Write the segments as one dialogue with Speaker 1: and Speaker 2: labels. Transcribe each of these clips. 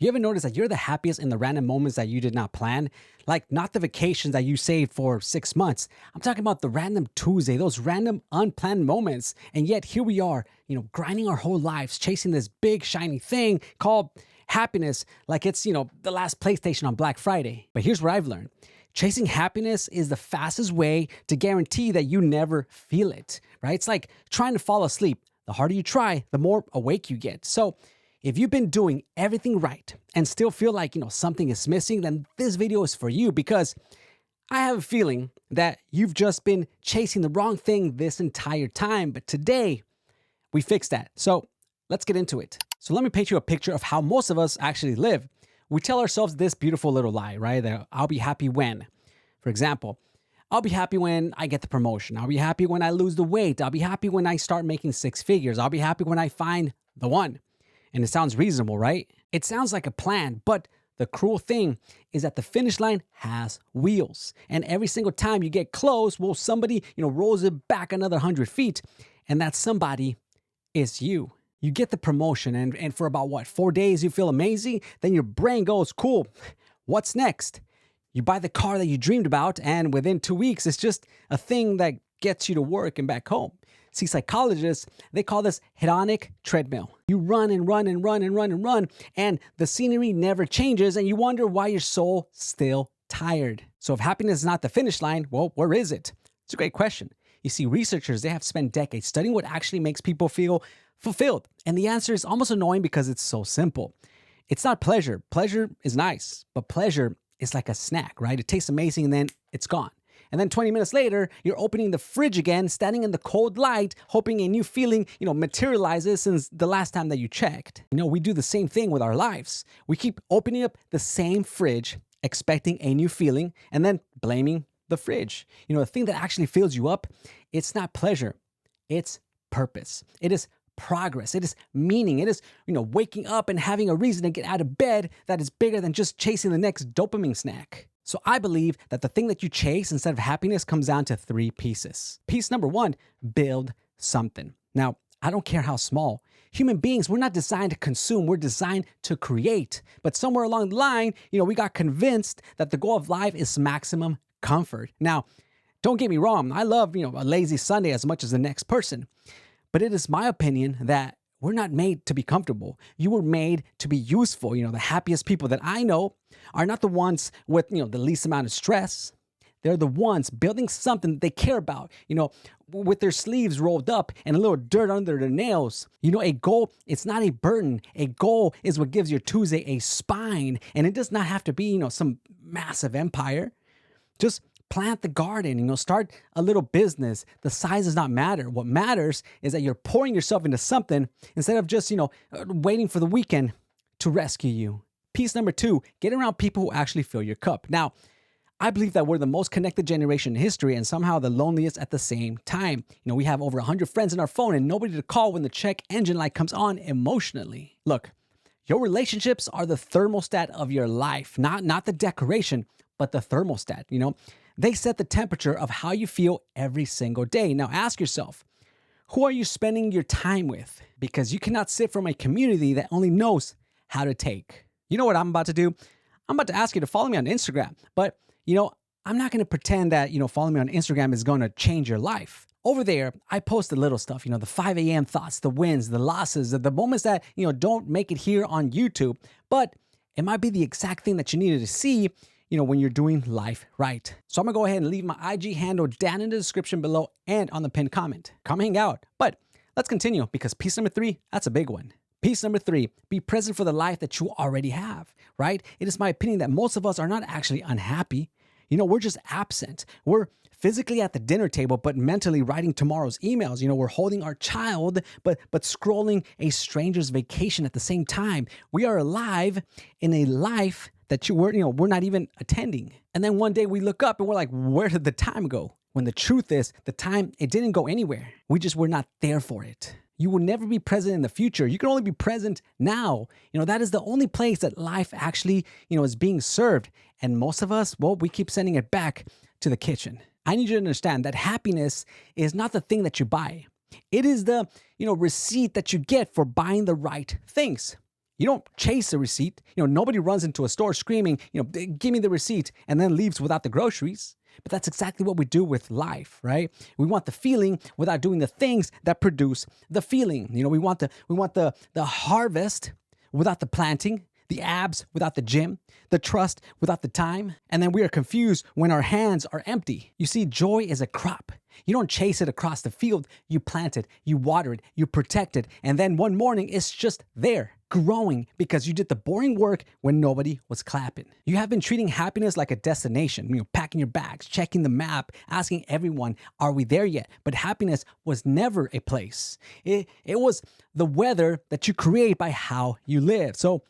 Speaker 1: You ever notice that you're the happiest in the random moments that you did not plan? Like, not the vacations that you saved for 6 months. I'm talking about the random Tuesday, those random unplanned moments. And yet here we are, grinding our whole lives, chasing this big shiny thing called happiness, like it's, the last PlayStation on Black Friday. But here's what I've learned. Chasing happiness is the fastest way to guarantee that you never feel it, right? It's like trying to fall asleep. The harder you try, the more awake you get. So if you've been doing everything right and still feel like, something is missing, then this video is for you, because I have a feeling that you've just been chasing the wrong thing this entire time. But today we fix that. So let's get into it. So let me paint you a picture of how most of us actually live. We tell ourselves this beautiful little lie, right? That I'll be happy when, for example, I'll be happy when I get the promotion. I'll be happy when I lose the weight. I'll be happy when I start making six figures. I'll be happy when I find the one. And it sounds reasonable, right? It sounds like a plan, but the cruel thing is that the finish line has wheels. And every single time you get close, well, somebody, rolls it back another 100 feet. And that somebody is you. You get the promotion and for about 4 days, you feel amazing. Then your brain goes, cool, what's next? You buy the car that you dreamed about, and within 2 weeks, it's just a thing that gets you to work and back home. See, psychologists, they call this hedonic treadmill. You run and run and run and run and run, and the scenery never changes, and you wonder why your soul still tired. So if happiness is not the finish line, well, where is it? It's a great question. You see, researchers, they have spent decades studying what actually makes people feel fulfilled. And the answer is almost annoying because it's so simple. It's not pleasure. Pleasure is nice, but pleasure is like a snack, right? It tastes amazing and then it's gone. And then 20 minutes later, you're opening the fridge again, standing in the cold light, hoping a new feeling, materializes since the last time that you checked. We do the same thing with our lives. We keep opening up the same fridge, expecting a new feeling, and then blaming the fridge. The thing that actually fills you up, it's not pleasure. It's purpose. It is progress. It is meaning. It is, waking up and having a reason to get out of bed that is bigger than just chasing the next dopamine snack. So I believe that the thing that you chase instead of happiness comes down to 3 pieces. Piece number 1, build something. Now, I don't care how small. Human beings, we're not designed to consume. We're designed to create. But somewhere along the line, we got convinced that the goal of life is maximum comfort. Now, don't get me wrong. I love, a lazy Sunday as much as the next person. But it is my opinion that we're not made to be comfortable. You were made to be useful. The happiest people that I know are not the ones with, the least amount of stress. They're the ones building something that they care about, with their sleeves rolled up and a little dirt under their nails. A goal, it's not a burden. A goal is what gives your Tuesday a spine. And it does not have to be, some massive empire. Just plant the garden, start a little business. The size does not matter. What matters is that you're pouring yourself into something instead of just, waiting for the weekend to rescue you. Piece number 2, get around people who actually fill your cup. Now, I believe that we're the most connected generation in history and somehow the loneliest at the same time. We have over 100 friends in our phone and nobody to call when the check engine light comes on emotionally. Look, your relationships are the thermostat of your life, not the decoration, but the thermostat, They set the temperature of how you feel every single day. Now ask yourself, who are you spending your time with? Because you cannot sit from a community that only knows how to take. You know what I'm about to do? I'm about to ask you to follow me on Instagram. But, I'm not going to pretend that, following me on Instagram is going to change your life. Over there, I post the little stuff, the 5 a.m. thoughts, the wins, the losses, the moments that, don't make it here on YouTube. But it might be the exact thing that you needed to see when you're doing life right. So I'm gonna go ahead and leave my IG handle down in the description below and on the pinned comment. Come hang out. But let's continue because piece number 3, that's a big one. Piece number 3, be present for the life that you already have, right? It is my opinion that most of us are not actually unhappy. We're just absent. We're physically at the dinner table, but mentally writing tomorrow's emails. We're holding our child, but scrolling a stranger's vacation at the same time. We are alive in a life that we're not even attending. And then one day we look up and we're like, where did the time go? When the truth is, the time, it didn't go anywhere. We just were not there for it. You will never be present in the future. You can only be present now. That is the only place that life actually, is being served. And most of us, well, we keep sending it back to the kitchen. I need you to understand that happiness is not the thing that you buy. It is the, receipt that you get for buying the right things. You don't chase a receipt. Nobody runs into a store screaming, give me the receipt, and then leaves without the groceries. But that's exactly what we do with life, right? We want the feeling without doing the things that produce the feeling. We want the harvest without the planting, the abs without the gym, the trust without the time. And then we are confused when our hands are empty. You see, joy is a crop. You don't chase it across the field. You plant it, you water it, you protect it. And then one morning it's just there, growing because you did the boring work when nobody was clapping. You have been treating happiness like a destination, packing your bags, checking the map, asking everyone, are we there yet? But happiness was never a place. It was the weather that you create by how you live. So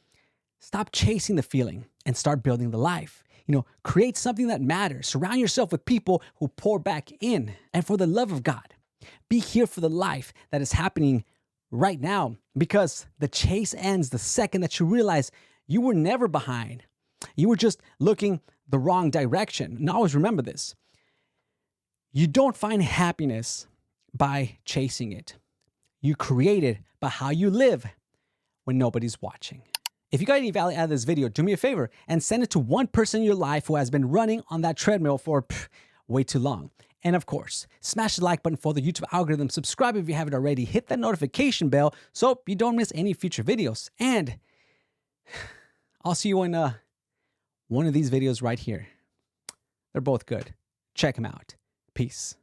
Speaker 1: stop chasing the feeling and start building the life. Create something that matters. Surround yourself with people who pour back in. And for the love of God, be here for the life that is happening right now, because the chase ends the second that you realize you were never behind. You were just looking the wrong direction. And always remember this. You don't find happiness by chasing it. You create it by how you live when nobody's watching. If you got any value out of this video, do me a favor and send it to one person in your life who has been running on that treadmill for way too long. And of course, smash the like button for the YouTube algorithm. Subscribe if you haven't already. Hit that notification bell so you don't miss any future videos. And I'll see you in one of these videos right here. They're both good. Check them out. Peace.